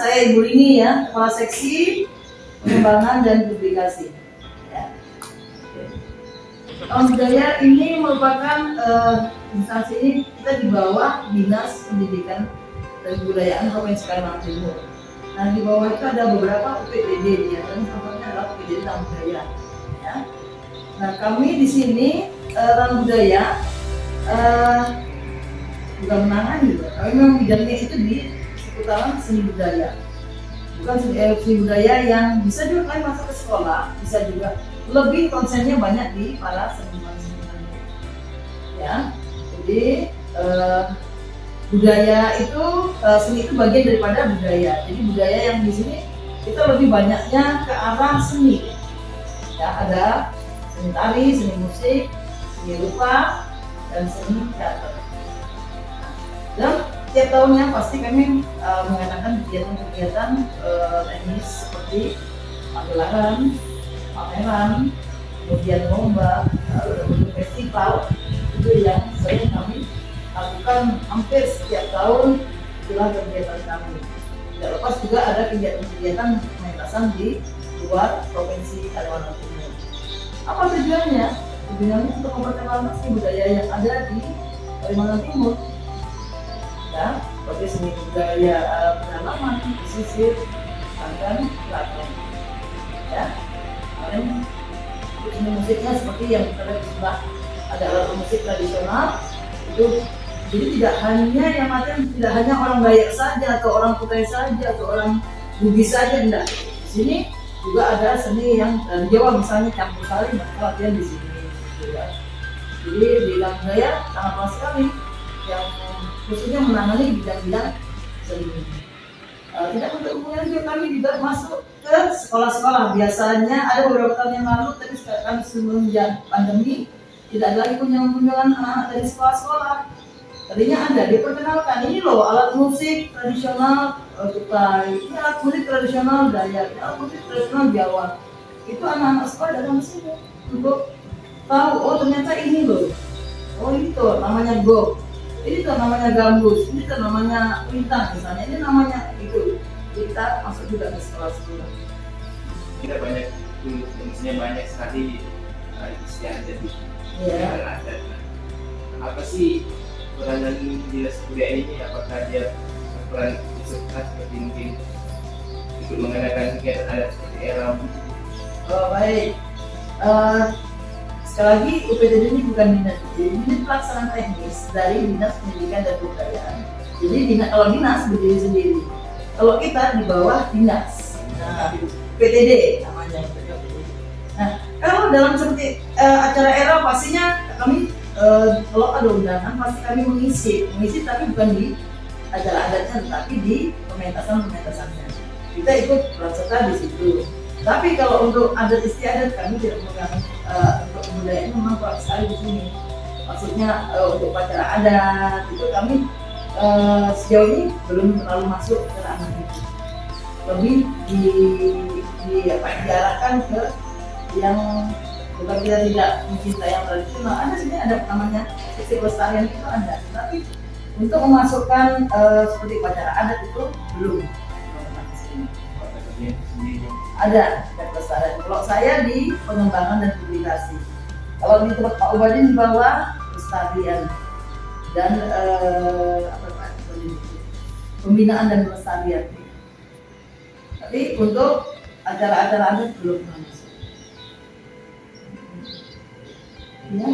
saya Ibu Rini ya, Kepala Seksi Pengembangan dan Publikasi. Ya. Budaya ini merupakan instansi ini kita di bawah Dinas Pendidikan dan Kebudayaan Provinsi Kalimantan Timur. Nah di bawah itu ada beberapa UPTD ya, dan contohnya adalah UPTD Tanah Budaya. Ya. Nah kami di sini Tanah Budaya bukan menangani, kami memang bidangnya itu di seputaran seni budaya. Bukan seni budaya yang bisa juga kalian masuk ke sekolah, bisa juga lebih konsennya banyak di para seniman-seniman. Ya, jadi budaya itu seni itu bagian daripada budaya. Jadi budaya yang di sini kita lebih banyaknya ke arah seni. Ya, ada seni tari, seni musik, seni rupa, dan seni teater. Dan tiap tahunnya pasti kami mengadakan kegiatan-kegiatan teknis seperti pagelaran, pameran, kemudian lomba, festival itu yang sering kami lakukan hampir setiap tahun itulah kegiatan kami. Tidak lepas juga ada kegiatan-kegiatan pementasan di luar provinsi Kalimantan Timur. Apa tujuannya? Tujuannya untuk memperkenalkan seni budaya yang ada di Kalimantan Timur. Ya, seperti seni budaya pedalaman, pesisir, dan keraton. Ya, kemarin seni musiknya seperti yang kita lihat di sebelah ada alat musik tradisional itu. Jadi tidak hanya orang Dayak saja atau orang Kutai saja atau orang Bugis saja, enggak. Di sini juga ada seni yang dari Jawa misalnya campur sari, mereka latihan di sini. Gitu ya. Jadi di Tanah Budaya sangat luas sekali yang khususnya menangani bidang-bidang seni. Tidak untuk kemudian juga kami juga masuk ke sekolah-sekolah. Biasanya ada beberapa tahun yang lalu, tapi sekarang semenjak pandemi tidak ada lagi kunjungan anak-anak dari sekolah-sekolah. Tadinya ada, diperkenalkan ini loh alat musik tradisional Kutai, ini alat musik tradisional Dayak, ini alat musik tradisional Jawa. Itu anak-anak sekolah datang ke sini untuk tahu, oh ternyata ini loh, oh itu namanya gok, ini tuh namanya gambus, ini tuh namanya lintang misalnya, ini namanya itu. Kita masuk juga ke sekolah-sekolah. Kita banyak, maksudnya banyak sekali istilah jadi adat. Apa sih peranan dinas budaya ini? Apakah dia berperan serta seperti mungkin ikut mengadakan kegiatan adat seperti era? Oh baik. Sekali lagi UPTD ini bukan dinas, ini pelaksanaan teknis dari Dinas Pendidikan dan Kebudayaan. Jadi kalau dinas berdiri sendiri, kalau kita di bawah dinas. Nah, PTD namanya. Nah, kalau dalam seperti acara era pastinya kami kalau ada undangan pasti kami mengisi tapi bukan di acara adatnya, tetapi di pementasannya. Kita ikut peran serta di situ. Tapi kalau untuk adat istiadat kami tidak memegang untuk kebudayaan memang kuat sekali di sini. Maksudnya untuk acara adat itu kami sejauh ini belum terlalu masuk ke ranah itu. Lebih diarahkan ke yang bukan kita tidak mencintai yang tradisional. Ada sini ada namanya sisi pelestarian itu ada, tapi untuk memasukkan seperti upacara adat itu belum. Ada pelestarian. Kalau saya di pengembangan dan publikasi, kalau di tempat Pak Ubadi di bawah pelestarian dan pembinaan dan pelestarian. Tapi untuk acara-acara adat belum masuk. Ya.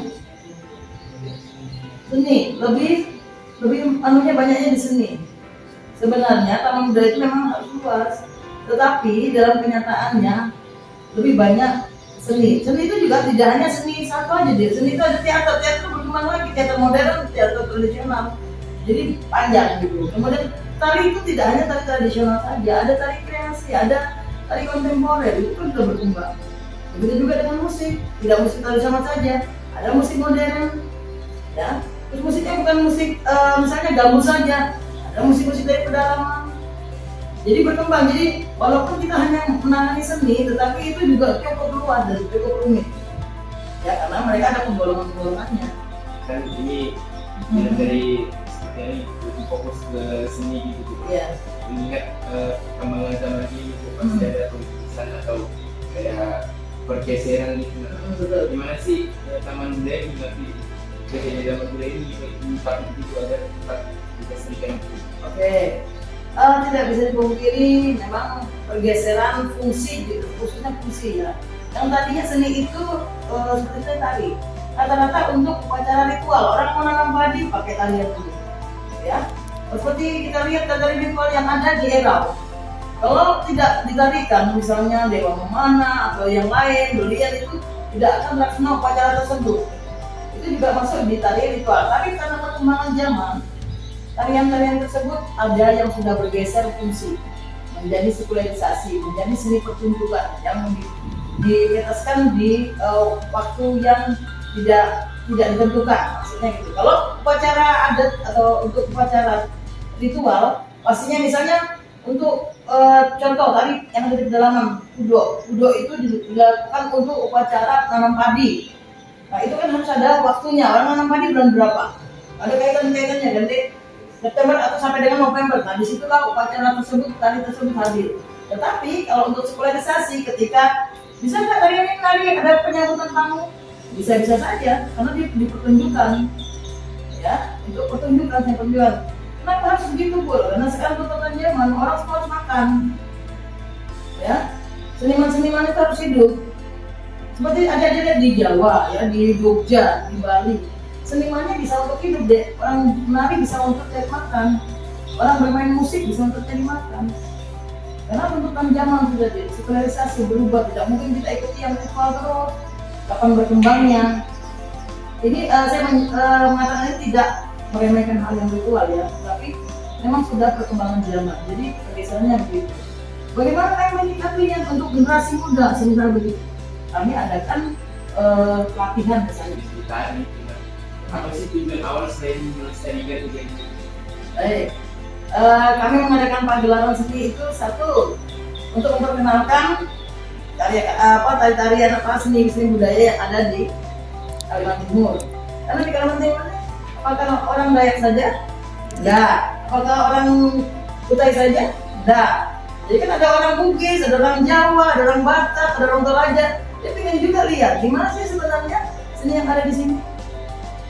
Seni lebih anunya banyaknya di seni. Sebenarnya taman budaya itu memang harus luas, tetapi dalam kenyataannya lebih banyak seni. Seni itu juga tidak hanya seni satu aja, seni itu ada teater berkembang lagi, teater modern, teater tradisional. Jadi panjang gitu. Kemudian tari itu tidak hanya tari tradisional saja, ada tari kreasi, ada tari kontemporer, itu kan sudah berkembang. Begitu juga dengan musik, tidak musik tradisional saja, ada musik modern, ya. Terus musiknya bukan musik misalnya gambus saja, ada musik-musik dari pedalaman. Jadi berkembang. Jadi walaupun kita hanya menangani seni, tetapi itu juga cukup luas dan cukup rumit, ya karena mereka ada penggolongan-penggolongannya. Kan ini dari seperti ini lebih fokus ke seni gitu. Iya. Mengingat perkembangan zaman ini pasti ada perubahan atau kayak pergeseran gitu. Betul. Gimana sih taman budaya mengerti kejadian zaman budaya ini tempat itu ada tempat dilestarikan gitu. Oke. Tidak bisa dipungkiri memang pergeseran fungsi gitu, khususnya fungsi ya. Yang tadinya seni itu seperti saya tadi, rata-rata untuk upacara ritual, orang mau nanam padi pakai tarian dulu, ya. Seperti kita lihat tarian ritual yang ada di Erau. Kalau tidak ditarikan, misalnya Dewa Memana atau yang lain, berlian itu tidak akan melaksanakan upacara tersebut. Itu juga masuk di tarian ritual. Tapi karena perkembangan zaman, tarian-tarian tersebut ada yang sudah bergeser fungsi menjadi sekularisasi, menjadi seni pertunjukan yang dietaskan di waktu yang tidak ditentukan, maksudnya gitu. Kalau upacara adat atau untuk upacara ritual, pastinya misalnya untuk contoh tadi yang ada di pedalaman Udo itu dilakukan untuk upacara tanam padi. Nah itu kan harus ada waktunya, orang nanam padi bulan berapa? Ada kaitan-kaitannya kan, September atau sampai dengan November. Nah, disitulah upacara tersebut, tari tersebut hadir. Tetapi kalau untuk sekularisasi, ketika bisa nggak tarian ini nari ada penyambutan tamu? Bisa-bisa saja, karena dia dipertunjukkan, ya, untuk pertunjukan. Kenapa harus begitu, Bu? Karena sekarang tuntutan zaman orang semua harus makan, ya. Seniman-seniman itu harus hidup. Seperti ada di Jawa, ya, di Jogja, di Bali. Senimannya bisa untuk hidup deh, orang menari bisa untuk cari makan, orang bermain musik bisa untuk cari makan. Karena tuntutan zaman sudah sekularisasi berubah, tidak mungkin kita ikuti yang ritual terus. Kapan berkembangnya? Ini saya mengatakan ini tidak meremehkan hal yang ritual ya, tapi memang sudah perkembangan zaman. Jadi pergeserannya begitu. Bagaimana kami menyikapinya untuk generasi muda semisal begitu? Kami adakan pelatihan misalnya. Apa sih tujuan awal selain melestarikan budaya ini? Baik, kami mengadakan pagelaran seni itu satu untuk memperkenalkan tari-tarian seni budaya yang ada di Kalimantan Timur. Karena di Kalimantan Timur, apakah orang Dayak saja? Enggak. Apakah orang Kutai saja? Enggak. Jadi kan ada orang Bugis, ada orang Jawa, ada orang Batak, ada orang Toraja. Dia ingin juga lihat gimana sih sebenarnya seni yang ada di sini.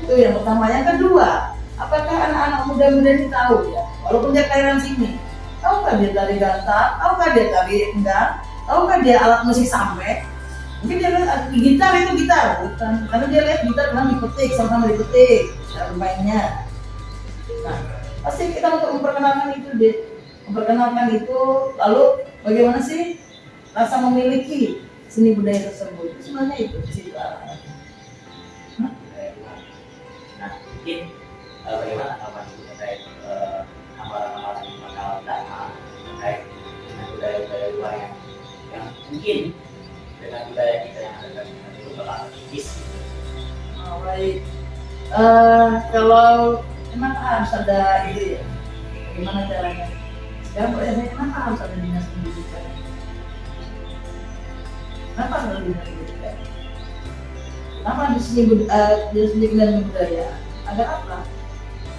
Itu yang pertama. Yang kedua, apakah anak-anak muda-muda ini tahu ya, walaupun dia kelahiran sini, tahukah dia tari ganta, tahukah dia tari endang, tahukah dia alat musik sampai? Mungkin dia lihat gitar itu gitar, bukan? Karena dia lihat gitar memang dipetik, sama-sama dipetik cara bermainnya. Nah, pasti kita untuk memperkenalkan itu, lalu bagaimana sih rasa memiliki seni budaya tersebut? Sebenarnya itu sih. Mungkin bagaimana kawan terkait amalan-amalan makalah dana terkait dengan budaya-budaya luar yang mungkin dengan budaya kita yang ada itu bakal tipis. Baik, kalau emang harus ada itu ya, gimana caranya? Sekarang pertanyaannya kenapa harus ada dinas pendidikan? Kenapa harus ada dinas pendidikan? Kenapa dinas pendidikan dan budaya? Agar apa?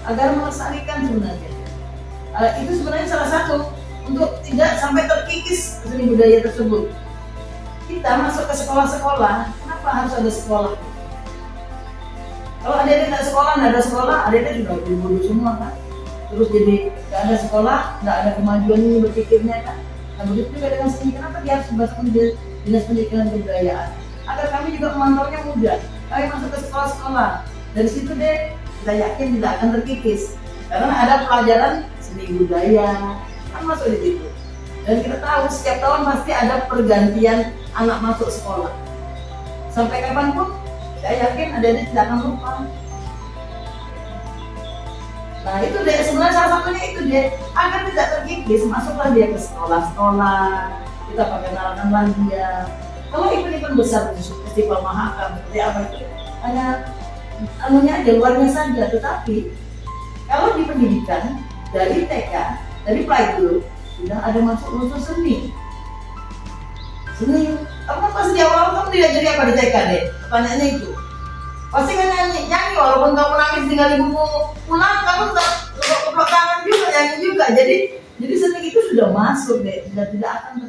Agar melestarikan sebenarnya. Itu sebenarnya salah satu untuk tidak sampai terkikis seni budaya tersebut. Kita masuk ke sekolah-sekolah, kenapa harus ada sekolah? Kalau adik-adik nggak sekolah, nggak ada sekolah, adik-adik juga bodoh semua kan? Terus jadi nggak ada sekolah, nggak ada kemajuan ini berpikirnya kan? Nah begitu juga dengan seni, kenapa dia harus masuk ke dinas pendidikan dan kebudayaan? Agar kami juga memantaunya mudah. Kami masuk ke sekolah-sekolah. Dari situ deh kita yakin tidak akan terkikis karena ada pelajaran seni budaya kan masuk di situ dan kita tahu setiap tahun pasti ada pergantian anak masuk sekolah sampai kapanpun saya yakin adik-adik tidak akan lupa. Nah itu deh sebenarnya salah satunya itu deh agar tidak terkikis masuklah dia ke sekolah-sekolah kita perkenalkan dia. Kalau event-event besar festival Mahakam seperti apa itu hanya anunya aja luarnya saja, tetapi kalau di pendidikan dari TK, dari playgroup sudah ada masuk unsur seni. Kamu kan pasti di awal kamu tidak jadi apa di TK deh, pertanyaannya itu. Pasti kan nyanyi walaupun kamu nangis tinggal ibumu pulang, kamu tetap Jadi seni itu sudah masuk deh, sudah tidak akan